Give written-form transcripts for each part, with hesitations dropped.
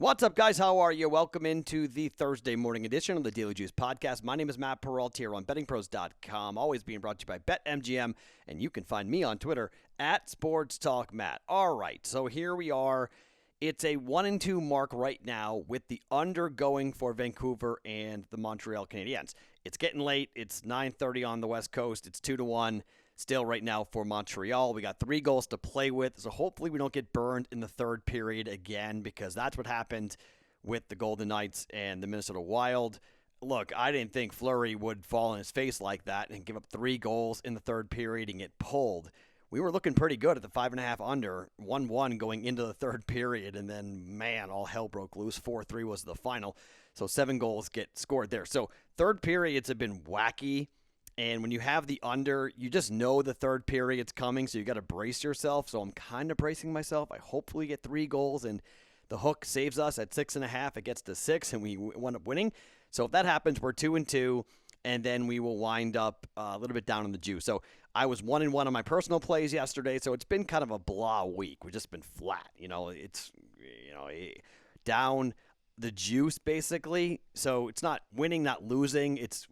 What's up, guys? How are you? Welcome into the Thursday morning edition of the Daily Juice podcast. My name is Matt Peralt here on BettingPros.com, always being brought to you by BetMGM, and you can find me on Twitter at SportsTalkMatt. All right, so here we are. It's a 1-2 mark right now with the under going for Vancouver and the Montreal Canadiens. It's getting late. It's 9:30 on the West Coast. It's 2-1 still right now for Montreal. We got 3 goals to play with, so hopefully we don't get burned in the third period again, because that's what happened with the Golden Knights and the Minnesota Wild. Look, I didn't think Fleury would fall on his face like that and give up 3 goals in the third period and get pulled. We were looking pretty good at the 5.5 under, 1-1 going into the third period, and then, man, all hell broke loose. 4-3 was the final, so 7 goals get scored there. So third periods have been wacky, and when you have the under, you just know the third period's coming, so you got to brace yourself. So I'm kind of bracing myself. I hopefully get 3 goals, and the hook saves us at 6.5. It gets to 6, and we wind up winning. So if that happens, we're 2-2. And then we will wind up a little bit down on the juice. So I was 1-1 on my personal plays yesterday, so it's been kind of a blah week. We've just been flat. It's down the juice basically. So it's not winning, not losing. It's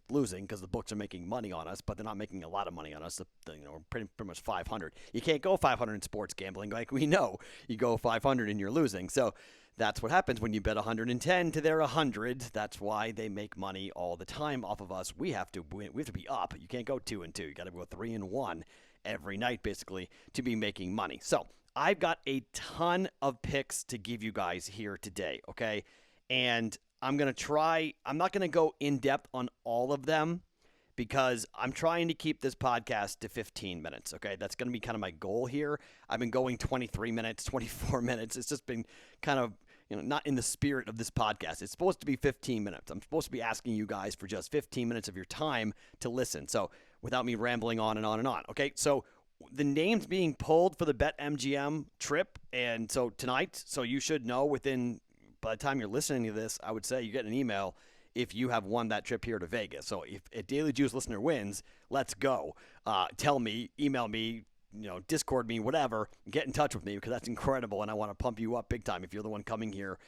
losing because the books are making money on us, but they're not making a lot of money on us. We're pretty much 500. You can't go 500 in sports gambling, like we know. You go 500 and you're losing. So that's what happens when you bet 110 to their 100. That's why they make money all the time off of us. We have to win. We have to be up. You can't go 2-2. You got to go 3-1 every night, basically, to be making money. So I've got a ton of picks to give you guys here today, okay? And I'm not going to go in depth on all of them, because I'm trying to keep this podcast to 15 minutes, okay? That's going to be kind of my goal here. I've been going 23 minutes, 24 minutes. It's just been kind of, not in the spirit of this podcast. It's supposed to be 15 minutes. I'm supposed to be asking you guys for just 15 minutes of your time to listen. So without me rambling on and on and on, okay? So the names being pulled for the BetMGM trip, and so tonight, so you should know by the time you're listening to this, I would say you get an email if you have won that trip here to Vegas. So if a Daily Juice listener wins, let's go. Tell me, email me, Discord me, whatever. Get in touch with me, because that's incredible, and I want to pump you up big time if you're the one coming here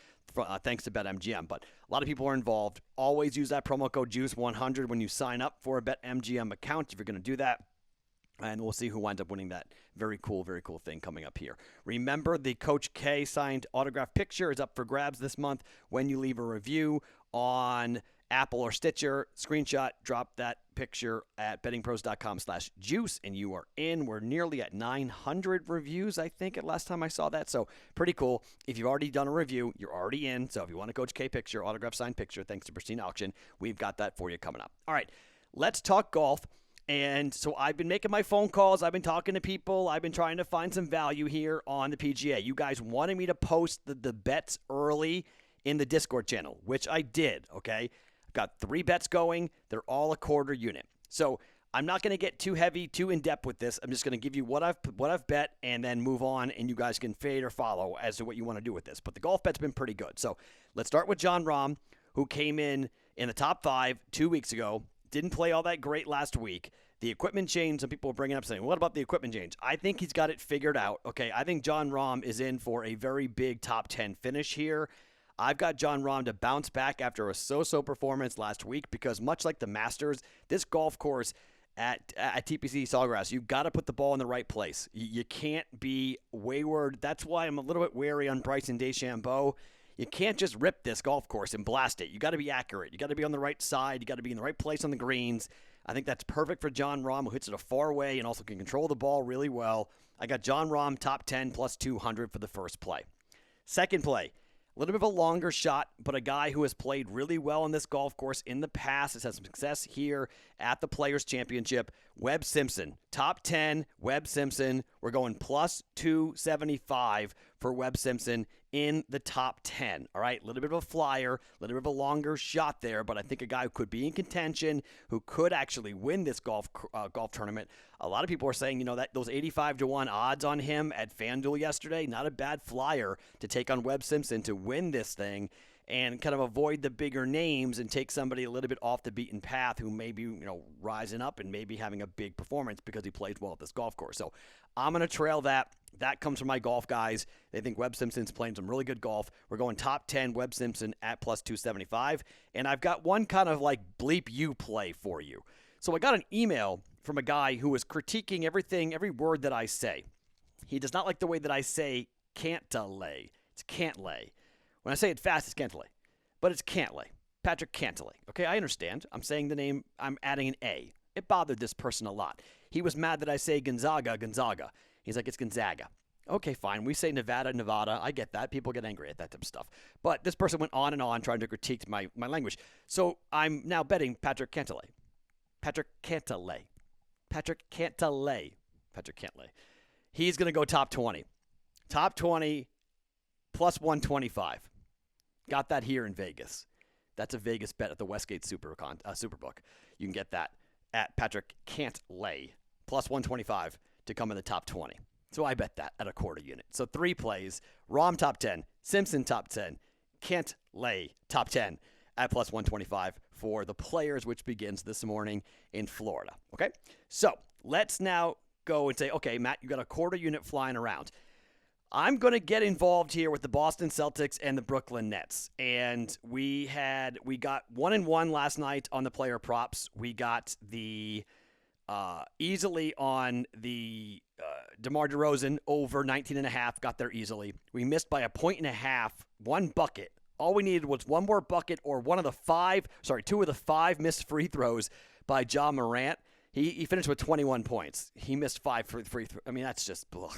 thanks to BetMGM. But a lot of people are involved. Always use that promo code JUICE100 when you sign up for a BetMGM account if you're going to do that. And we'll see who winds up winning that very cool thing coming up here. Remember, the Coach K signed autograph picture is up for grabs this month. When you leave a review on Apple or Stitcher, screenshot, drop that picture at bettingpros.com/juice, and you are in. We're nearly at 900 reviews, I think, at last time I saw that. So pretty cool. If you've already done a review, you're already in. So if you want a Coach K picture, autograph signed picture, thanks to Pristine Auction, we've got that for you coming up. All right, let's talk golf. And so I've been making my phone calls. I've been talking to people. I've been trying to find some value here on the PGA. You guys wanted me to post the bets early in the Discord channel, which I did, okay? I've got 3 bets going. They're all a quarter unit. So I'm not going to get too heavy, too in-depth with this. I'm just going to give you what I've bet and then move on, and you guys can fade or follow as to what you want to do with this. But the golf bet's been pretty good. So let's start with Jon Rahm, who came in the top 5 2 weeks ago. Didn't play all that great last week. The equipment change, some people are bringing up saying, what about the equipment change? I think he's got it figured out. Okay, I think Jon Rahm is in for a very big top 10 finish here. I've got Jon Rahm to bounce back after a so-so performance last week, because much like the Masters, this golf course at TPC Sawgrass, you've got to put the ball in the right place. You can't be wayward. That's why I'm a little bit wary on Bryson DeChambeau. You can't just rip this golf course and blast it. You got to be accurate. You got to be on the right side. You got to be in the right place on the greens. I think that's perfect for Jon Rahm, who hits it a far way and also can control the ball really well. I got Jon Rahm top 10 plus 200 for the first play. Second play, a little bit of a longer shot, but a guy who has played really well on this golf course in the past, has had some success here at the Players Championship. Webb Simpson, top 10, Webb Simpson. We're going plus 275 for Webb Simpson in the top 10. All right, a little bit of a flyer, a little bit of a longer shot there, but I think a guy who could be in contention, who could actually win this golf tournament. A lot of people are saying, that those 85-1 odds on him at FanDuel yesterday, not a bad flyer to take on Webb Simpson to win this thing. and kind of avoid the bigger names and take somebody a little bit off the beaten path who may be, rising up and maybe having a big performance because he plays well at this golf course. So I'm going to trail that. That comes from my golf guys. They think Webb Simpson's playing some really good golf. We're going top 10 Webb Simpson at plus 275. And I've got one kind of like bleep you play for you. So I got an email from a guy who was critiquing every word that I say. He does not like the way that I say Cantlay. It's Cantlay. When I say it fast, it's Cantlay. But it's Cantlay. Patrick Cantlay. Okay, I understand. I'm saying the name. I'm adding an A. It bothered this person a lot. He was mad that I say Gonzaga. He's like, it's Gonzaga. Okay, fine. We say Nevada. I get that. People get angry at that type of stuff. But this person went on and on trying to critique my language. So I'm now betting Patrick Cantlay. Patrick Cantlay. He's going to go top 20. Top 20 plus 125. Got that here in Vegas. That's a Vegas bet at the Westgate Superbook. You can get that at Patrick Cantlay plus 125 to come in the top 20. So I bet that at a quarter unit. So 3 plays, Rahm top 10, Simpson top 10, Cantlay top 10 at plus 125 for the Players, which begins this morning in Florida. Okay, so let's now go and say, okay, Matt, you got a quarter unit flying around. I'm going to get involved here with the Boston Celtics and the Brooklyn Nets. And we got 1-1 last night on the player props. We got the easily on the DeMar DeRozan over 19.5, got there easily. We missed by 1.5, 1 bucket. All we needed was one more bucket or two of the 5 missed free throws by Ja Morant. He finished with 21 points. He missed 5 free throws. I mean, that's just blah.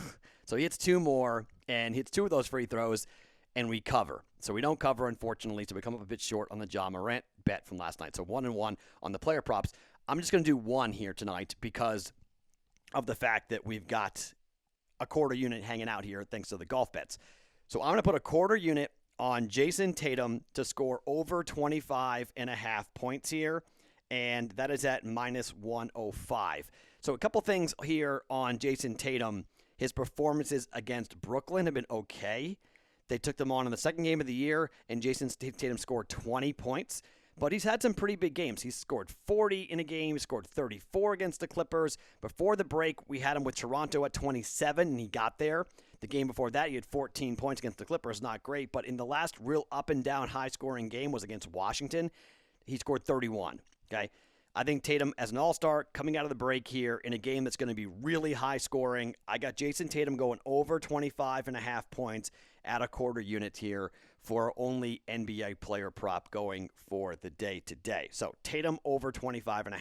So he hits 2 more and hits 2 of those free throws, and we cover. So we don't cover, unfortunately, so we come up a bit short on the Ja Morant bet from last night. So 1-1 on the player props. I'm just going to do 1 here tonight because of the fact that we've got a quarter unit hanging out here thanks to the golf bets. So I'm going to put a quarter unit on Jason Tatum to score over 25.5 points here, and that is at minus 105. So a couple things here on Jason Tatum. His performances against Brooklyn have been okay. They took them on in the second game of the year, and Jason Tatum scored 20 points. But he's had some pretty big games. He's scored 40 in a game. He scored 34 against the Clippers. Before the break, we had him with Toronto at 27, and he got there. The game before that, he had 14 points against the Clippers. Not great, but in the last real up-and-down high-scoring game was against Washington. He scored 31, okay? I think Tatum, as an all-star, coming out of the break here in a game that's going to be really high-scoring, I got Jason Tatum going over 25.5 points at a quarter unit here for only NBA player prop going for the day today. So Tatum over 25.5.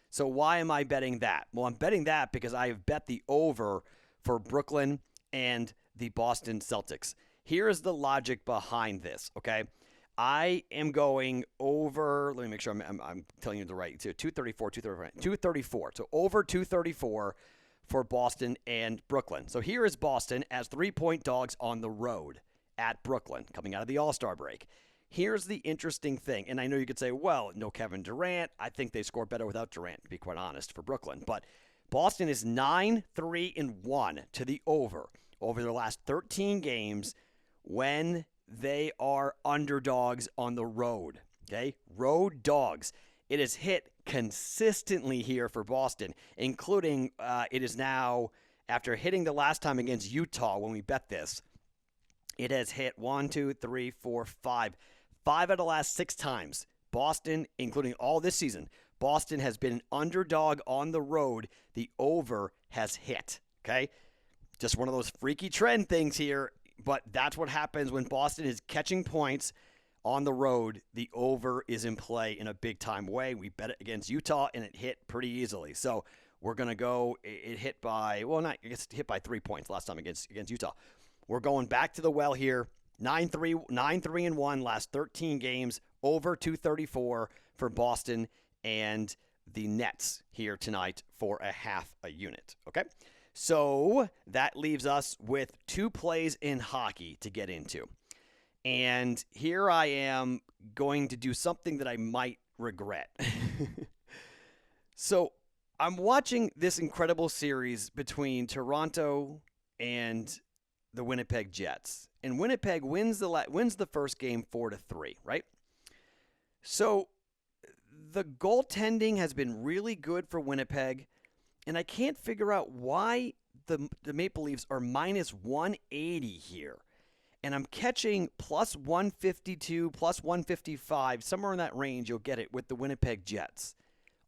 So why am I betting that? Well, I'm betting that because I have bet the over for Brooklyn and the Boston Celtics. Here is the logic behind this, okay? I am going over, let me make sure I'm telling you the right, 234. So over 234 for Boston and Brooklyn. So here is Boston as 3-point dogs on the road at Brooklyn coming out of the All-Star break. Here's the interesting thing, and I know you could say, well, no Kevin Durant. I think they score better without Durant, to be quite honest, for Brooklyn. But Boston is 9-3-1 to the over their last 13 games when they are underdogs on the road, okay? Road dogs. It has hit consistently here for Boston, including it is now, after hitting the last time against Utah when we bet this, it has hit 5 out of the last 6 times. Boston, including all this season, Boston has been an underdog on the road. The over has hit, okay? Just one of those freaky trend things here. But that's what happens when Boston is catching points on the road. The over is in play in a big-time way. We bet it against Utah, and it hit pretty easily. So we're going to go – it hit by – well, not – I guess it hit by 3 points last time against Utah. We're going back to the well here. 9-3-1 last 13 games, over 234 for Boston and the Nets here tonight for a half a unit, okay? So that leaves us with 2 plays in hockey to get into. And here I am going to do something that I might regret. So I'm watching this incredible series between Toronto and the Winnipeg Jets. and Winnipeg wins the first game 4-3, right? So the goaltending has been really good for Winnipeg, and I can't figure out why the Maple Leafs are minus 180 here. And I'm catching plus 152, plus 155, somewhere in that range you'll get it with the Winnipeg Jets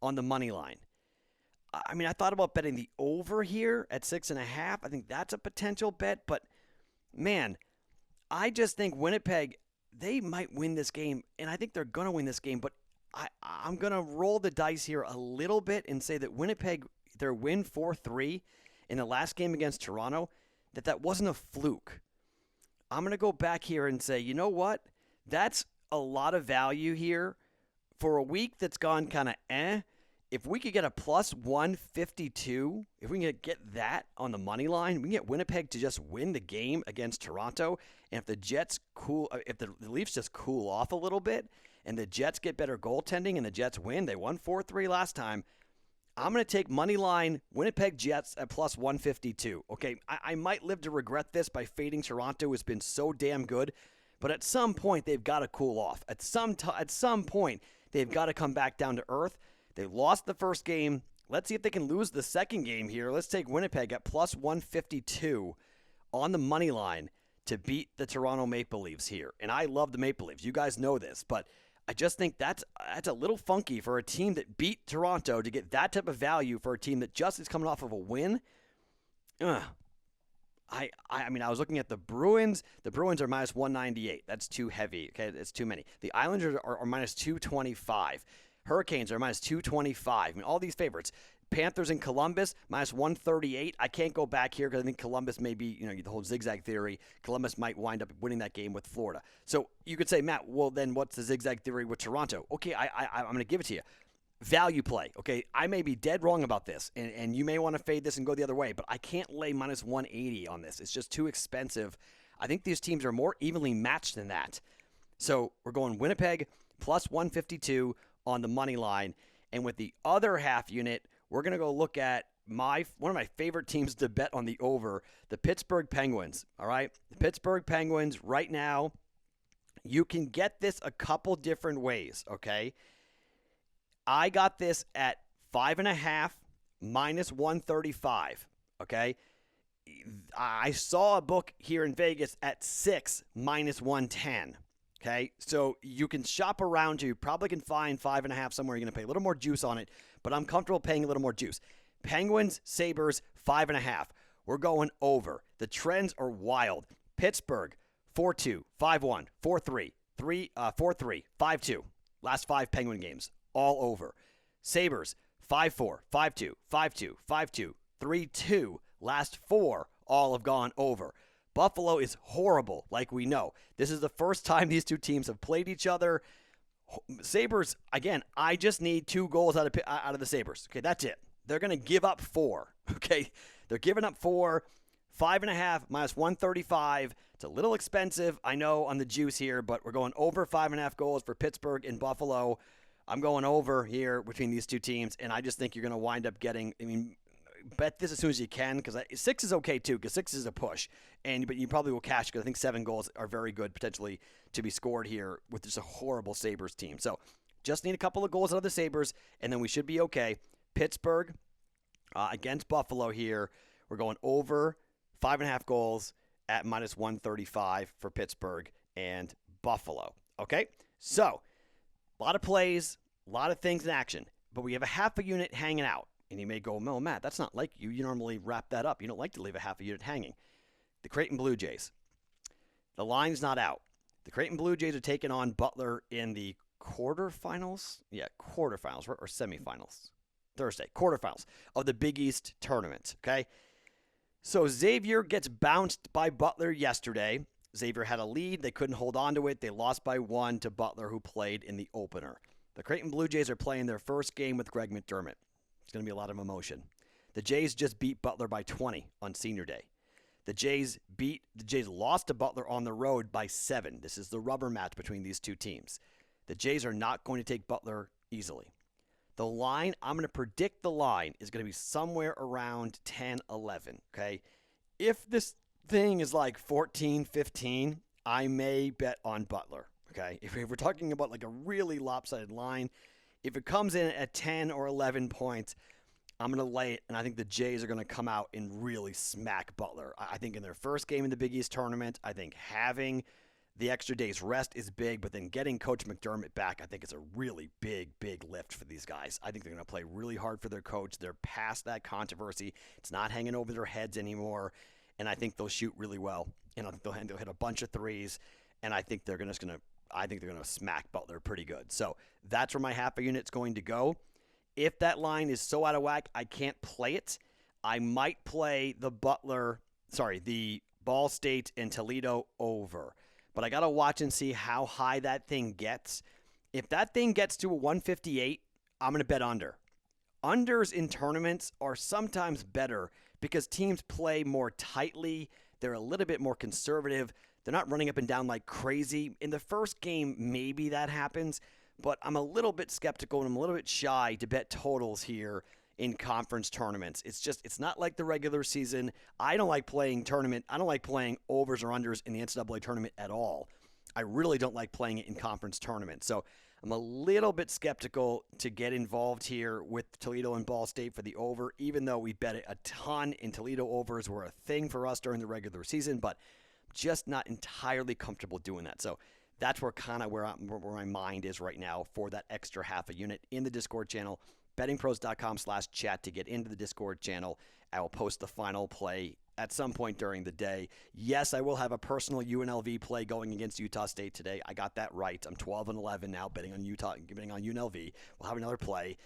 on the money line. I mean, I thought about betting the over here at 6.5. I think that's a potential bet, but man, I just think Winnipeg, they might win this game, and I think they're going to win this game, but I'm going to roll the dice here a little bit and say that Winnipeg, their win 4-3 in the last game against Toronto, that wasn't a fluke. I'm going to go back here and say, you know what? That's a lot of value here for a week that's gone kind of If we could get a plus 152, if we can get that on the money line, we can get Winnipeg to just win the game against Toronto. And if the Jets if the Leafs just cool off a little bit and the Jets get better goaltending and the Jets win, they won 4-3 last time, I'm going to take money line Winnipeg Jets at plus 152. Okay, I might live to regret this by fading Toronto, has been so damn good, but at some point they've got to cool off. At some point they've got to come back down to earth. They lost the first game. Let's see if they can lose the second game here. Let's take Winnipeg at plus 152 on the money line to beat the Toronto Maple Leafs here. And I love the Maple Leafs. You guys know this, but I just think that's a little funky for a team that beat Toronto to get that type of value for a team that just is coming off of a win. I mean, I was looking at the Bruins. The Bruins are minus 198. That's too heavy. Okay, it's too many. The Islanders are minus 225. Hurricanes are minus 225. I mean, all these favorites. Panthers and Columbus, minus 138. I can't go back here because I think Columbus may be, the whole zigzag theory. Columbus might wind up winning that game with Florida. So you could say, Matt, well, then what's the zigzag theory with Toronto? Okay, I'm going to give it to you. Value play. Okay, I may be dead wrong about this, and you may want to fade this and go the other way, but I can't lay minus 180 on this. It's just too expensive. I think these teams are more evenly matched than that. So we're going Winnipeg plus 152 on the money line. And with the other half unit, we're going to go look at one of my favorite teams to bet on the over, the Pittsburgh Penguins. All right? The Pittsburgh Penguins right now, you can get this a couple different ways, okay? I got this at 5.5 minus 135, okay? I saw a book here in Vegas at 6 minus 110. Okay, so you can shop around. You probably can find 5.5 somewhere. You're going to pay a little more juice on it, but I'm comfortable paying a little more juice. Penguins, Sabres, 5.5. We're going over. The trends are wild. Pittsburgh, 4-2, 5-1, 4-3, 4-3, 5-2. Last 5 Penguin games, all over. Sabres, 5-4, 5-2, 5-2, 5-2, 3-2. Last 4, all have gone over. Buffalo is horrible, like we know. This is the first time these two teams have played each other. Sabres, again, I just need 2 goals out of the Sabres. Okay, that's it. They're going to give up 4. Okay, they're giving up 4. 5.5 minus 135. It's a little expensive, I know, on the juice here, but we're going over 5.5 goals for Pittsburgh and Buffalo. I'm going over here between these two teams, and I just think you're going to wind up getting, bet this as soon as you can, because 6 is okay too, because 6 is a push, but you probably will cash, because I think 7 goals are very good potentially to be scored here with just a horrible Sabres team. So just need a couple of goals out of the Sabres, and then we should be okay. Pittsburgh against Buffalo here. We're going over 5.5 goals at minus 135 for Pittsburgh and Buffalo. Okay, so a lot of plays, a lot of things in action, but we have a half a unit hanging out. And you may go, no, Matt, that's not like you. You normally wrap that up. You don't like to leave a half a unit hanging. The Creighton Blue Jays. The line's not out. The Creighton Blue Jays are taking on Butler in the quarterfinals. Yeah, quarterfinals or semifinals. Thursday, quarterfinals of the Big East tournament, okay? So Xavier gets bounced by Butler yesterday. Xavier had a lead. They couldn't hold on to it. They lost by 1 to Butler, who played in the opener. The Creighton Blue Jays are playing their first game with Greg McDermott. It's going to be a lot of emotion. The Jays just beat Butler by 20 on senior day. The Jays lost to Butler on the road by 7. This is the rubber match between these two teams. The Jays are not going to take Butler easily. The line, I'm going to predict the line is going to be somewhere around 10-11, okay? If this thing is like 14, 15, I may bet on Butler. Okay, if we're talking about like a really lopsided line, if it comes in at 10 or 11 points, I'm going to lay it, and I think the Jays are going to come out and really smack Butler. I think in their first game in the Big East tournament, I think having the extra day's rest is big, but then getting Coach McDermott back, I think is a really big, big lift for these guys. I think they're going to play really hard for their coach. They're past that controversy. It's not hanging over their heads anymore, and I think they'll shoot really well. And I think they'll hit a bunch of threes, and I think they're going to smack Butler pretty good. So that's where my half a unit's going to go. If that line is so out of whack, I can't play it. I might play the Ball State and Toledo over. But I got to watch and see how high that thing gets. If that thing gets to a 158, I'm going to bet under. Unders in tournaments are sometimes better because teams play more tightly. They're a little bit more conservative. They're not running up and down like crazy. In the first game, maybe that happens. But I'm a little bit skeptical and I'm a little bit shy to bet totals here in conference tournaments. It's not like the regular season. I don't like playing overs or unders in the NCAA tournament at all. I really don't like playing it in conference tournaments. So I'm a little bit skeptical to get involved here with Toledo and Ball State for the over, even though we bet it a ton in Toledo overs were a thing for us during the regular season, but just not entirely comfortable doing that. So that's where my mind is right now for that extra half a unit in the Discord channel. BettingPros.com/chat to get into the Discord channel. I will post the final play at some point during the day. Yes, I will have a personal UNLV play going against Utah State today. I got that right. I'm 12-11 now betting on UNLV. We'll have another play.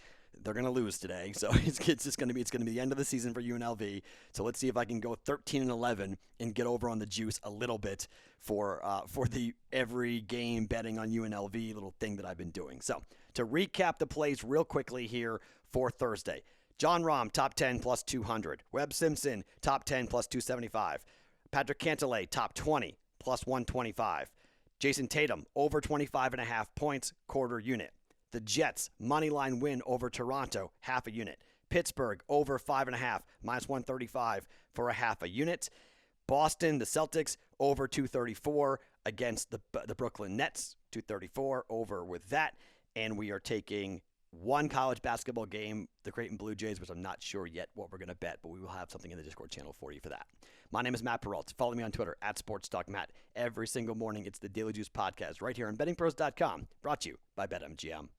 They're going to lose today, so it's going to be the end of the season for UNLV. So let's see if I can go 13-11 and get over on the juice a little bit for the every game betting on UNLV little thing that I've been doing. So to recap the plays real quickly here for Thursday. John Rahm, top 10 plus 200. Webb Simpson, top 10 plus 275. Patrick Cantlay, top 20 plus 125. Jason Tatum, over 25.5 points, quarter unit. The Jets, moneyline win over Toronto, half a unit. Pittsburgh, over 5.5, minus 135 for a half a unit. Boston, the Celtics, over 234 against the Brooklyn Nets, 234 over with that. And we are taking one college basketball game, the Creighton Blue Jays, which I'm not sure yet what we're going to bet, but we will have something in the Discord channel for you for that. My name is Matt Peralta. Follow me on Twitter, @SportsTalkMatt. Every single morning, it's the Daily Juice podcast right here on BettingPros.com, brought to you by BetMGM.